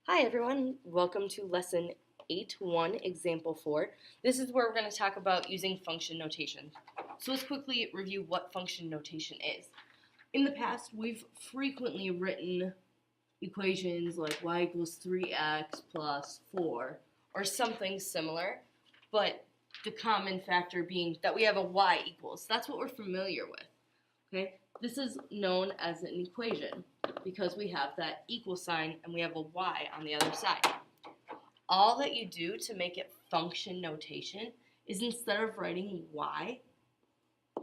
Hi everyone, welcome to lesson 8.1, example 4. This is where we're going to talk about using function notation. So let's quickly review what function notation is. In the past, we've frequently written equations like y equals 3x plus 4 or something similar, but the common factor being that we have a y equals. That's what we're familiar with. Okay? This is known as an equation because we have that equal sign and we have a y on the other side. All that you do to make it function notation is instead of writing y,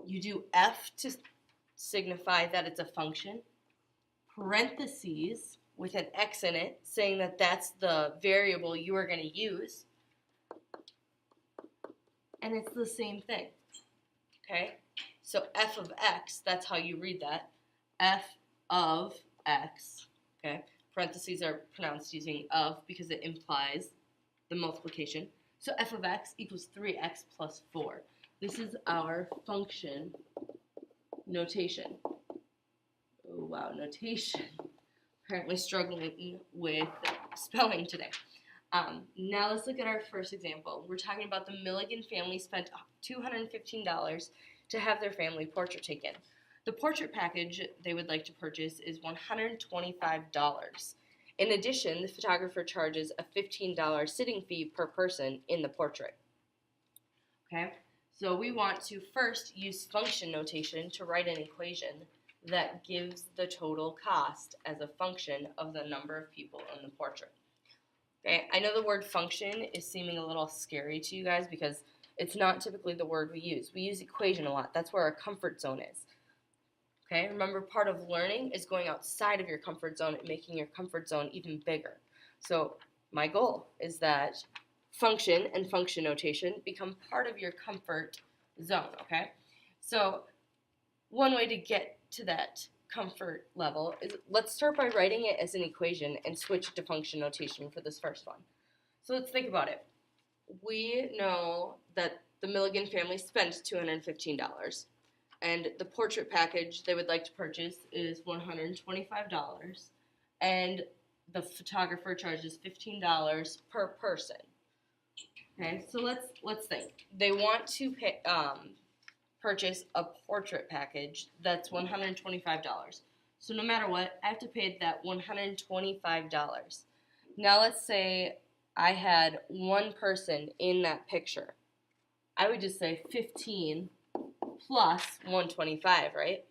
you do f to signify that it's a function, parentheses with an x in it, saying that that's the variable you are going to use, and it's the same thing. Okay? So f of x, that's how you read that. F of x, okay? Parentheses are pronounced using of because it implies the multiplication. So f of x equals 3x plus 4. This is our function notation. Oh, wow, notation. Apparently struggling with spelling today. Now let's look at our first example. We're talking about the Milligan family spent $215 to have their family portrait taken. The portrait package they would like to purchase is $125. In addition, the photographer charges a $15 sitting fee per person in the portrait. Okay, so we want to first use function notation to write an equation that gives the total cost as a function of the number of people in the portrait. Okay, I know the word function is seeming a little scary to you guys because it's not typically the word we use. We use equation a lot. That's where our comfort zone is. Okay, remember, part of learning is going outside of your comfort zone and making your comfort zone even bigger. So my goal is that function and function notation become part of your comfort zone, okay? So one way to get to that comfort level is let's start by writing it as an equation and switch to function notation for this first one. So let's think about it. We know that the Milligan family spent $215, and the portrait package they would like to purchase is $125, and the photographer charges $15 per person. Okay, so let's think. They want to purchase a portrait package that's $125. So no matter what, I have to pay that $125. Now let's say I had one person in that picture. I would just say 15 plus 125, right?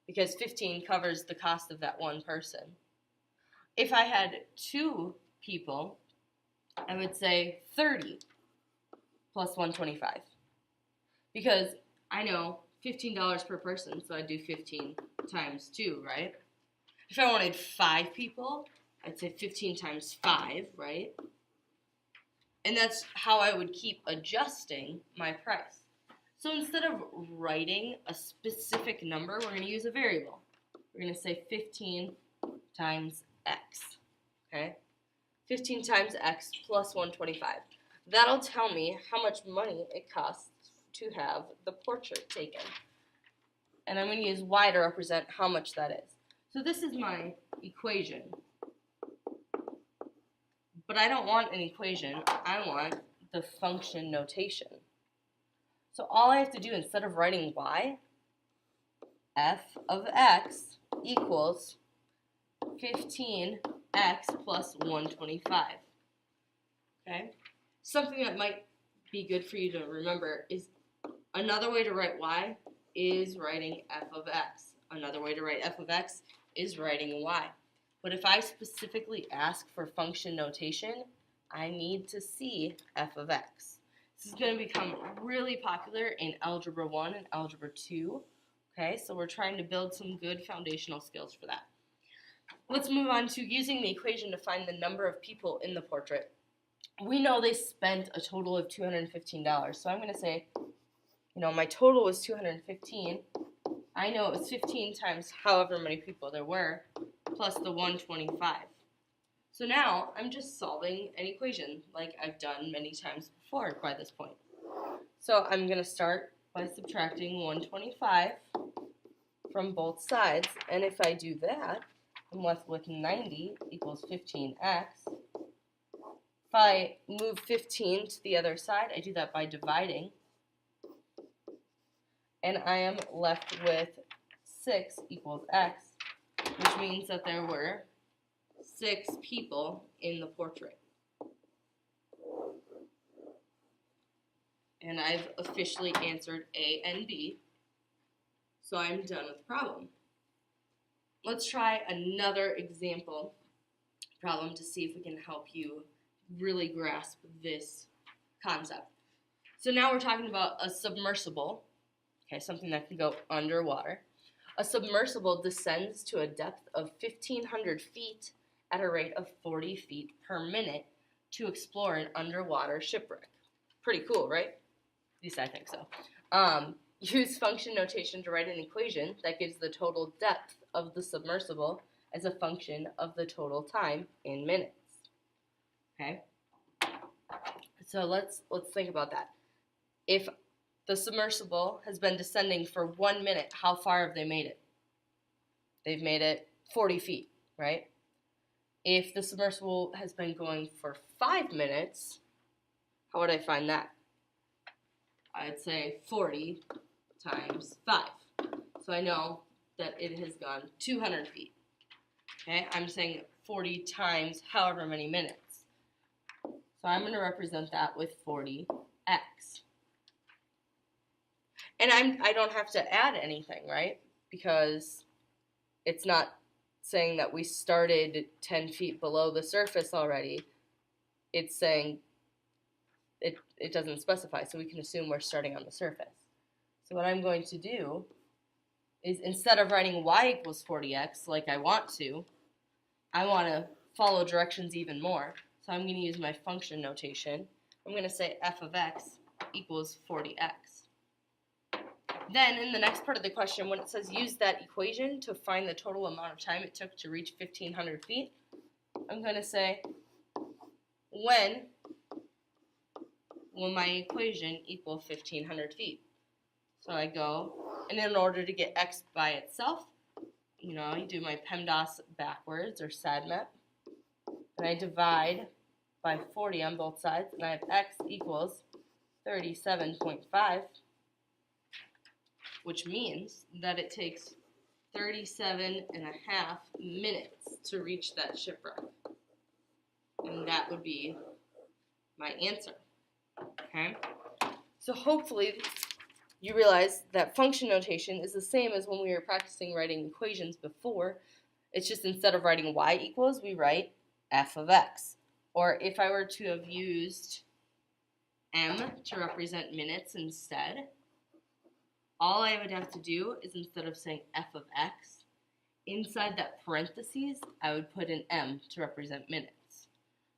Because 15 covers the cost of that one person. If I had two people, I would say 30 plus 125. Because I know $15 per person, so I'd do 15 times 2, right? If I wanted 5 people, I'd say 15 times 5, right? And that's how I would keep adjusting my price. So instead of writing a specific number, we're going to use a variable. We're going to say 15 times x, okay? 15 times x plus 125. That'll tell me how much money it costs to have the portrait taken. And I'm going to use y to represent how much that is. So this is my equation. But I don't want an equation. I want the function notation. So all I have to do, instead of writing y, f of x equals 15x plus 125. Okay? Something that might be good for you to remember is another way to write y is writing f of x. Another way to write f of x is writing y. But if I specifically ask for function notation, I need to see f of x. This is going to become really popular in Algebra 1 and Algebra 2. Okay, so we're trying to build some good foundational skills for that. Let's move on to using the equation to find the number of people in the portrait. We know they spent a total of $215. So I'm going to say, my total was $215. I know it was 15 times however many people there were, plus the 125. So now I'm just solving an equation like I've done many times before by this point. So I'm going to start by subtracting 125 from both sides, and if I do that, I'm left with 90 equals 15x If I move 15 to the other side, I do that by dividing. And I am left with 6 equals x, which means that there were 6 people in the portrait. And I've officially answered A and B, so I'm done with the problem. Let's try another example problem to see if we can help you really grasp this concept. So now we're talking about a submersible, okay, something that can go underwater. A submersible descends to a depth of 1,500 feet at a rate of 40 feet per minute to explore an underwater shipwreck. Pretty cool, right? At least I think so. Use function notation to write an equation that gives the total depth of the submersible as a function of the total time in minutes. Okay? So let's think about that. If the submersible has been descending for 1 minute, how far have they made it? They've made it 40 feet, right? If the submersible has been going for 5 minutes, how would I find that? I'd say 40 times 5. So I know that it has gone 200 feet. Okay, I'm saying 40 times however many minutes. So I'm going to represent that with 40x. And I don't have to add anything, right? Because it's not saying that we started 10 feet below the surface already. It's saying it doesn't specify, so we can assume we're starting on the surface. So what I'm going to do is, instead of writing y equals 40x like I want to follow directions even more. So I'm going to use my function notation. I'm going to say f of x equals 40x. Then in the next part of the question, when it says use that equation to find the total amount of time it took to reach 1,500 feet, I'm going to say, when will my equation equal 1,500 feet? So I go, and in order to get x by itself, you do my PEMDAS backwards, or SADMAP, and I divide by 40 on both sides, and I have x equals 37.5, which means that it takes 37 and a half minutes to reach that shipwreck. And that would be my answer. Okay? So hopefully you realize that function notation is the same as when we were practicing writing equations before. It's just instead of writing y equals, we write f of x. Or if I were to have used m to represent minutes instead, all I would have to do is, instead of saying f of x, inside that parentheses, I would put an m to represent minutes.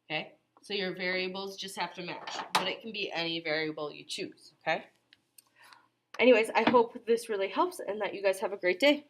Okay? So your variables just have to match, but it can be any variable you choose. Okay? Anyways, I hope this really helps and that you guys have a great day.